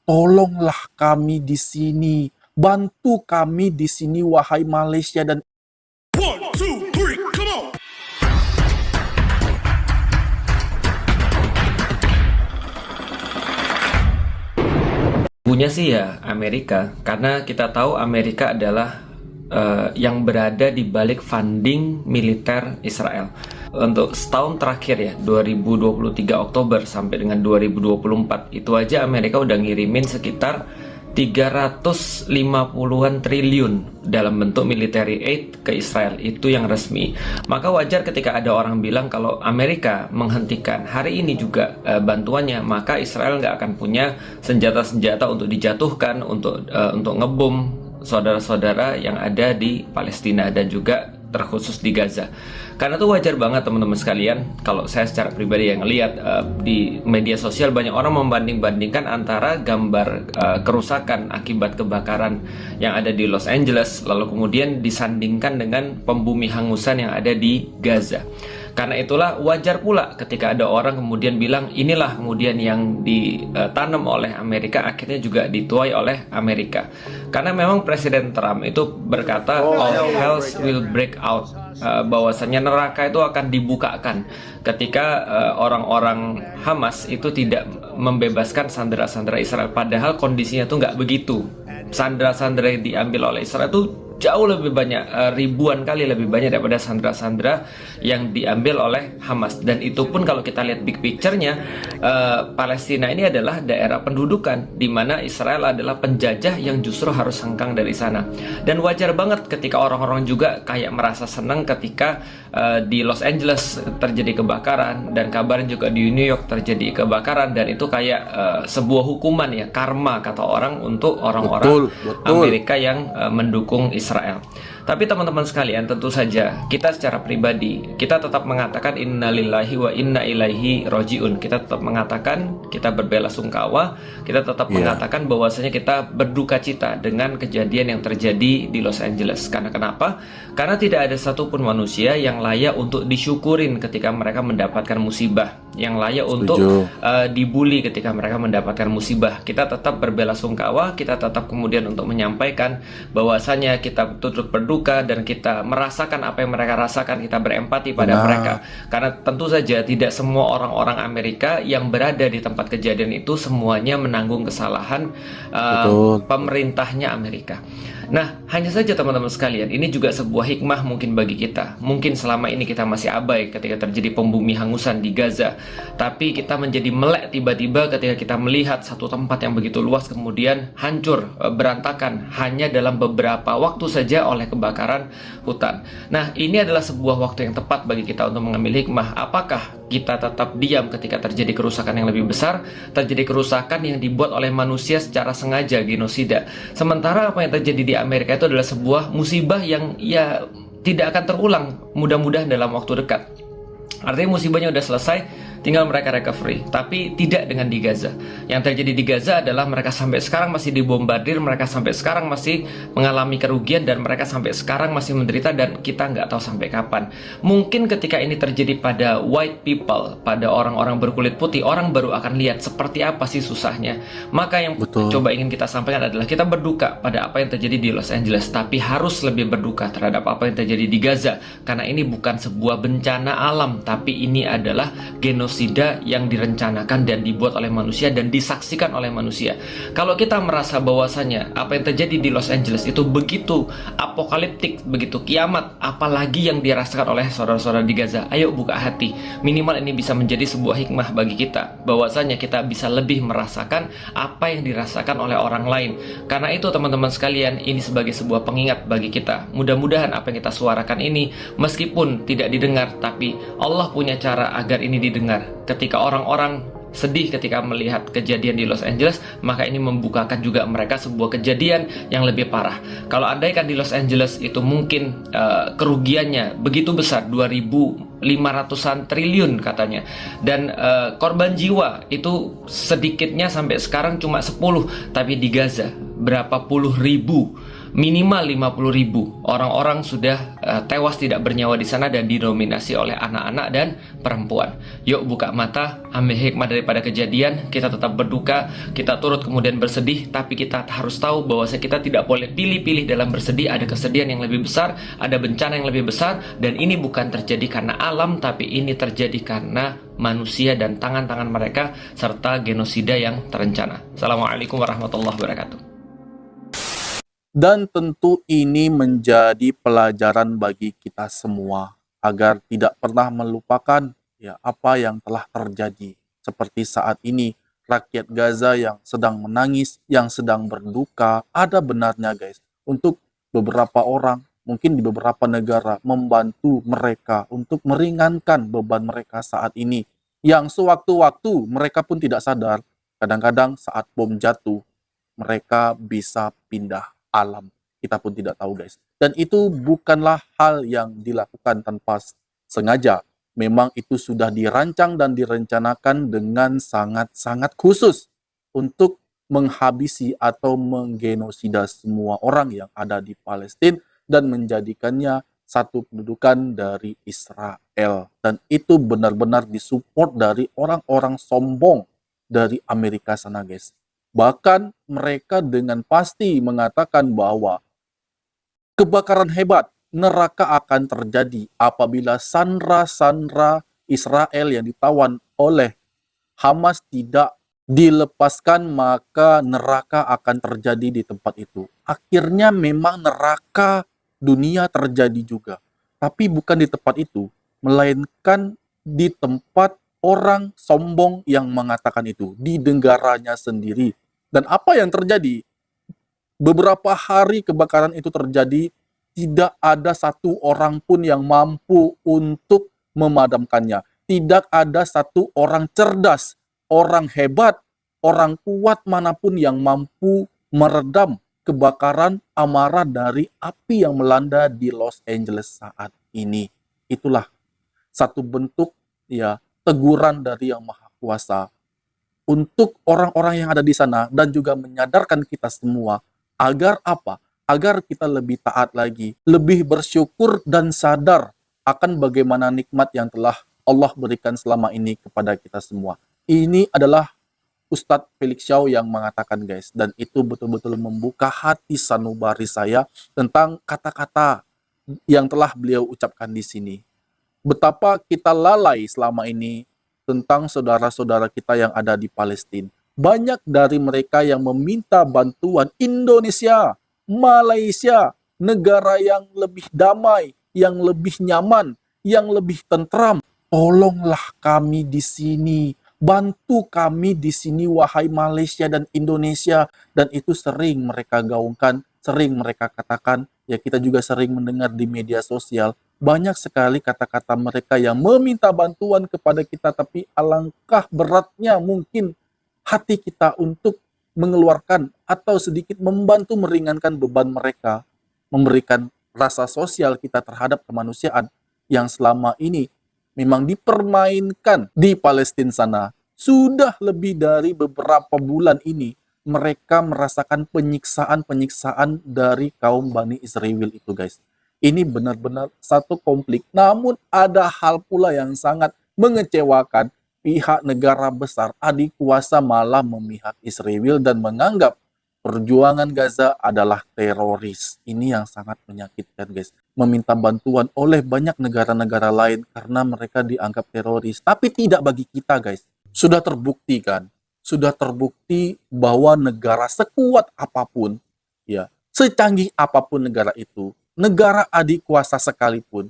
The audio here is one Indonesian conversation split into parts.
tolonglah kami di sini, bantu kami di sini wahai Malaysia dan One, two, three, come on! Punya sih ya Amerika, karena kita tahu Amerika adalah yang berada di balik funding militer Israel. Untuk setahun terakhir ya, 2023 Oktober sampai dengan 2024, itu aja Amerika udah ngirimin sekitar 350-an triliun dalam bentuk military aid ke Israel, itu yang resmi. Maka wajar ketika ada orang bilang kalau Amerika menghentikan hari ini juga bantuannya, maka Israel nggak akan punya senjata-senjata untuk dijatuhkan, untuk ngebom saudara-saudara yang ada di Palestina dan juga terkhusus di Gaza. Karena itu wajar banget teman-teman sekalian, kalau saya secara pribadi yang lihat di media sosial banyak orang membanding-bandingkan antara gambar kerusakan akibat kebakaran yang ada di Los Angeles lalu kemudian disandingkan dengan pembumi hangusan yang ada di Gaza. Karena itulah wajar pula ketika ada orang kemudian bilang inilah kemudian yang ditanam oleh Amerika akhirnya juga dituai oleh Amerika. Karena memang Presiden Trump itu berkata all hells will break out, bahwasanya neraka itu akan dibukakan ketika orang-orang Hamas itu tidak membebaskan sandera-sandera Israel. Padahal kondisinya tuh nggak begitu. Sandera-sandera yang diambil oleh Israel itu jauh lebih banyak, ribuan kali lebih banyak daripada sandera-sandera yang diambil oleh Hamas. Dan itu pun kalau kita lihat big picture-nya, Palestina ini adalah daerah pendudukan di mana Israel adalah penjajah yang justru harus hengkang dari sana. Dan wajar banget ketika orang-orang juga kayak merasa senang ketika di Los Angeles terjadi kebakaran, dan kabarnya juga di New York terjadi kebakaran, dan itu kayak sebuah hukuman ya, karma kata orang untuk orang-orang Amerika yang mendukung Israel. Tapi teman-teman sekalian, tentu saja kita secara pribadi kita tetap mengatakan innalillahi wa inna ilaihi rojiun. Kita tetap mengatakan kita berbelasungkawa, kita tetap mengatakan bahwasanya kita berduka cita dengan kejadian yang terjadi di Los Angeles. Karena kenapa? Karena tidak ada satupun manusia yang layak untuk disyukurin ketika mereka mendapatkan musibah, yang layak untuk dibully ketika mereka mendapatkan musibah. Kita tetap berbelasungkawa, kita tetap kemudian untuk menyampaikan bahwasanya kita turut berduka dan kita merasakan apa yang mereka rasakan, kita berempati pada mereka. Karena tentu saja tidak semua orang-orang Amerika yang berada di tempat kejadian itu semuanya menanggung kesalahan pemerintahnya Amerika. Nah, hanya saja teman-teman sekalian, ini juga sebuah hikmah mungkin bagi kita. Mungkin selama ini kita masih abai ketika terjadi pembumi hangusan di Gaza, tapi kita menjadi melek tiba-tiba ketika kita melihat satu tempat yang begitu luas kemudian hancur, berantakan hanya dalam beberapa waktu saja oleh kebakaran hutan. Nah, ini adalah sebuah waktu yang tepat bagi kita untuk mengambil hikmah. Apakah kita tetap diam ketika terjadi kerusakan yang lebih besar, terjadi kerusakan yang dibuat oleh manusia secara sengaja, genosida, sementara apa yang terjadi di Amerika itu adalah sebuah musibah yang ya tidak akan terulang mudah-mudahan dalam waktu dekat. Artinya musibahnya udah selesai, tinggal mereka recovery. Tapi tidak dengan di Gaza. Yang terjadi di Gaza adalah mereka sampai sekarang masih dibombardir, mereka sampai sekarang masih mengalami kerugian, dan mereka sampai sekarang masih menderita, dan kita nggak tahu sampai kapan. Mungkin ketika ini terjadi pada white people, pada orang-orang berkulit putih, orang baru akan lihat seperti apa sih susahnya. Maka yang coba ingin kita sampaikan adalah kita berduka pada apa yang terjadi di Los Angeles, tapi harus lebih berduka terhadap apa yang terjadi di Gaza. Karena ini bukan sebuah bencana alam, tapi ini adalah genosida yang direncanakan dan dibuat oleh manusia dan disaksikan oleh manusia. Kalau kita merasa bahwasanya apa yang terjadi di Los Angeles itu begitu apokaliptik, begitu kiamat, apalagi yang dirasakan oleh saudara-saudara di Gaza, ayo buka hati. Minimal ini bisa menjadi sebuah hikmah bagi kita, bahwasanya kita bisa lebih merasakan apa yang dirasakan oleh orang lain. Karena itu teman-teman sekalian, ini sebagai sebuah pengingat bagi kita. Mudah-mudahan apa yang kita suarakan ini meskipun tidak didengar, tapi Allah punya cara agar ini didengar. Ketika orang-orang sedih ketika melihat kejadian di Los Angeles, maka ini membukakan juga mereka sebuah kejadian yang lebih parah. Kalau andaikan di Los Angeles itu mungkin kerugiannya begitu besar, 2.500-an triliun katanya, dan korban jiwa itu sedikitnya sampai sekarang cuma 10, tapi di Gaza berapa puluh ribu. minimal 50.000 orang-orang sudah tewas tidak bernyawa di sana dan didominasi oleh anak-anak dan perempuan. Yuk buka mata, ambil hikmah daripada kejadian, kita tetap berduka, kita turut kemudian bersedih, tapi kita harus tahu bahwa kita tidak boleh pilih-pilih dalam bersedih. Ada kesedihan yang lebih besar, ada bencana yang lebih besar, dan ini bukan terjadi karena alam, tapi ini terjadi karena manusia dan tangan-tangan mereka serta genosida yang terencana. Assalamualaikum warahmatullahi wabarakatuh. Dan tentu ini menjadi pelajaran bagi kita semua agar tidak pernah melupakan ya apa yang telah terjadi. Seperti saat ini rakyat Gaza yang sedang menangis, yang sedang berduka, ada benarnya guys untuk beberapa orang, mungkin di beberapa negara membantu mereka untuk meringankan beban mereka saat ini. Yang sewaktu-waktu mereka pun tidak sadar, kadang-kadang saat bom jatuh mereka bisa pindah alam. Kita pun tidak tahu guys. Dan itu bukanlah hal yang dilakukan tanpa sengaja. Memang itu sudah dirancang dan direncanakan dengan sangat-sangat khusus untuk menghabisi atau menggenosida semua orang yang ada di Palestina dan menjadikannya satu kedudukan dari Israel. Dan itu benar-benar disupport dari orang-orang sombong dari Amerika sana guys. Bahkan mereka dengan pasti mengatakan bahwa kebakaran hebat, neraka akan terjadi apabila sandera-sandera Israel yang ditawan oleh Hamas tidak dilepaskan, maka neraka akan terjadi di tempat itu. Akhirnya memang neraka dunia terjadi juga. Tapi bukan di tempat itu, melainkan di tempat orang sombong yang mengatakan itu, di negaranya sendiri. Dan apa yang terjadi? Beberapa hari kebakaran itu terjadi, tidak ada satu orang pun yang mampu untuk memadamkannya. Tidak ada satu orang cerdas, orang hebat, orang kuat manapun yang mampu meredam kebakaran amarah dari api yang melanda di Los Angeles saat ini. Itulah satu bentuk ya teguran dari Yang Maha Kuasa untuk orang-orang yang ada di sana dan juga menyadarkan kita semua agar apa? Agar kita lebih taat lagi, lebih bersyukur dan sadar akan bagaimana nikmat yang telah Allah berikan selama ini kepada kita semua. Ini adalah Ustadz Felix Shaw yang mengatakan guys, dan itu betul-betul membuka hati sanubari saya tentang kata-kata yang telah beliau ucapkan di sini. Betapa kita lalai selama ini tentang saudara-saudara kita yang ada di Palestina. Banyak dari mereka yang meminta bantuan Indonesia, Malaysia, negara yang lebih damai, yang lebih nyaman, yang lebih tentram. Tolonglah kami di sini, bantu kami di sini wahai Malaysia dan Indonesia. Dan itu sering mereka gaungkan, sering mereka katakan, ya kita juga sering mendengar di media sosial. Banyak sekali kata-kata mereka yang meminta bantuan kepada kita, tapi alangkah beratnya mungkin hati kita untuk mengeluarkan atau sedikit membantu meringankan beban mereka, memberikan rasa sosial kita terhadap kemanusiaan yang selama ini memang dipermainkan di Palestina sana. Sudah lebih dari beberapa bulan ini mereka merasakan penyiksaan-penyiksaan dari kaum Bani Israel itu guys. Ini benar-benar satu konflik. Namun ada hal pula yang sangat mengecewakan. Pihak negara besar adik kuasa malah memihak Israel dan menganggap perjuangan Gaza adalah teroris. Ini yang sangat menyakitkan guys. Meminta bantuan oleh banyak negara-negara lain karena mereka dianggap teroris. Tapi tidak bagi kita guys. Sudah terbukti kan? Sudah terbukti bahwa negara sekuat apapun, ya, secanggih apapun negara itu, negara adik kuasa sekalipun,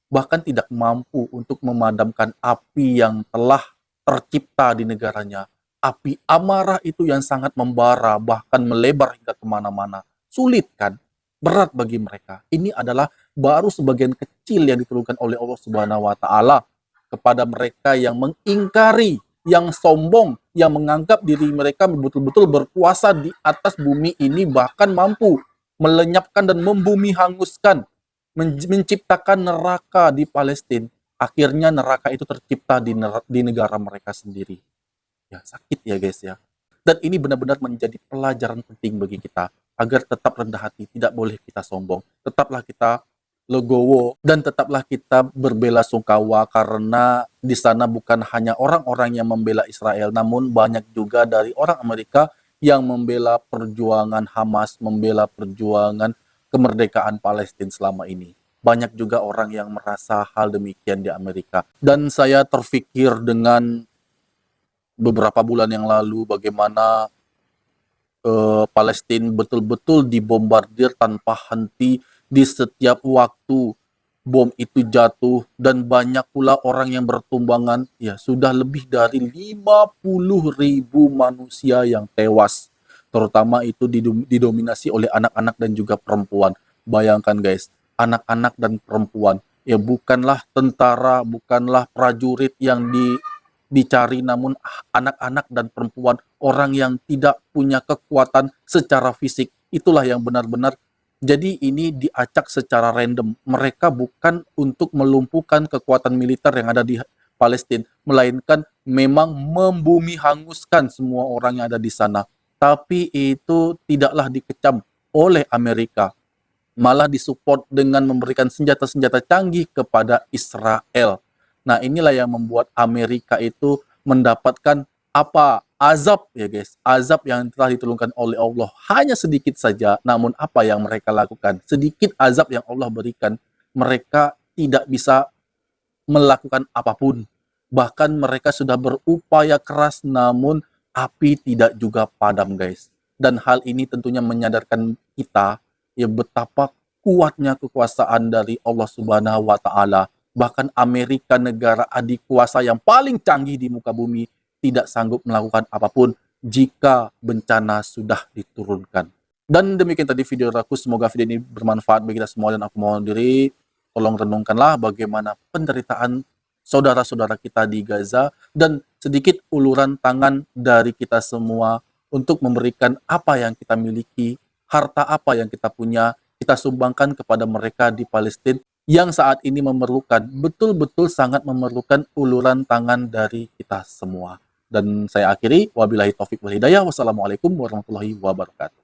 bahkan tidak mampu untuk memadamkan api yang telah tercipta di negaranya. Api amarah itu yang sangat membara, bahkan melebar hingga kemana-mana. Sulit kan? Berat bagi mereka. Ini adalah baru sebagian kecil yang diturunkan oleh Allah Subhanahu wa Ta'ala kepada mereka yang mengingkari, yang sombong, yang menganggap diri mereka betul-betul berkuasa di atas bumi ini, bahkan mampu melenyapkan dan membumi hanguskan, menciptakan neraka di Palestina. Akhirnya neraka itu tercipta di negara mereka sendiri. Ya sakit ya guys ya. Dan ini benar-benar menjadi pelajaran penting bagi kita agar tetap rendah hati, tidak boleh kita sombong. Tetaplah kita legowo dan tetaplah kita berbela-sungkawa karena di sana bukan hanya orang-orang yang membela Israel, namun banyak juga dari orang Amerika yang membela perjuangan Hamas, membela perjuangan kemerdekaan Palestina selama ini. Banyak juga orang yang merasa hal demikian di Amerika. Dan saya terfikir dengan beberapa bulan yang lalu bagaimana Palestina betul-betul dibombardir tanpa henti di setiap waktu bom itu jatuh dan banyak pula orang yang bertumbangan. Ya, sudah lebih dari 50.000 manusia yang tewas, terutama itu didominasi oleh anak-anak dan juga perempuan. Bayangkan guys, anak-anak dan perempuan, ya bukanlah tentara, bukanlah prajurit yang dicari, namun anak-anak dan perempuan, orang yang tidak punya kekuatan secara fisik, itulah yang benar-benar. Jadi ini diacak secara random. Mereka bukan untuk melumpuhkan kekuatan militer yang ada di Palestina, melainkan memang membumi hanguskan semua orang yang ada di sana. Tapi itu tidaklah dikecam oleh Amerika, malah disupport dengan memberikan senjata-senjata canggih kepada Israel. Nah, inilah yang membuat Amerika itu mendapatkan apa? Azab ya guys. Azab yang telah diturunkan oleh Allah. Hanya sedikit saja, namun apa yang mereka lakukan? Sedikit azab yang Allah berikan, mereka tidak bisa melakukan apapun. Bahkan mereka sudah berupaya keras, namun api tidak juga padam guys. Dan hal ini tentunya menyadarkan kita ya betapa kuatnya kekuasaan dari Allah Subhanahu wa Ta'ala. Bahkan Amerika, negara adik kuasa yang paling canggih di muka bumi, tidak sanggup melakukan apapun jika bencana sudah diturunkan. Dan demikian tadi video aku, semoga video ini bermanfaat bagi kita semua dan aku mohon diri, tolong renungkanlah bagaimana penderitaan saudara-saudara kita di Gaza dan sedikit uluran tangan dari kita semua untuk memberikan apa yang kita miliki, harta apa yang kita punya, kita sumbangkan kepada mereka di Palestina yang saat ini memerlukan, betul-betul sangat memerlukan uluran tangan dari kita semua. Dan saya akhiri, wabillahi taufik wal hidayah, wassalamualaikum warahmatullahi wabarakatuh.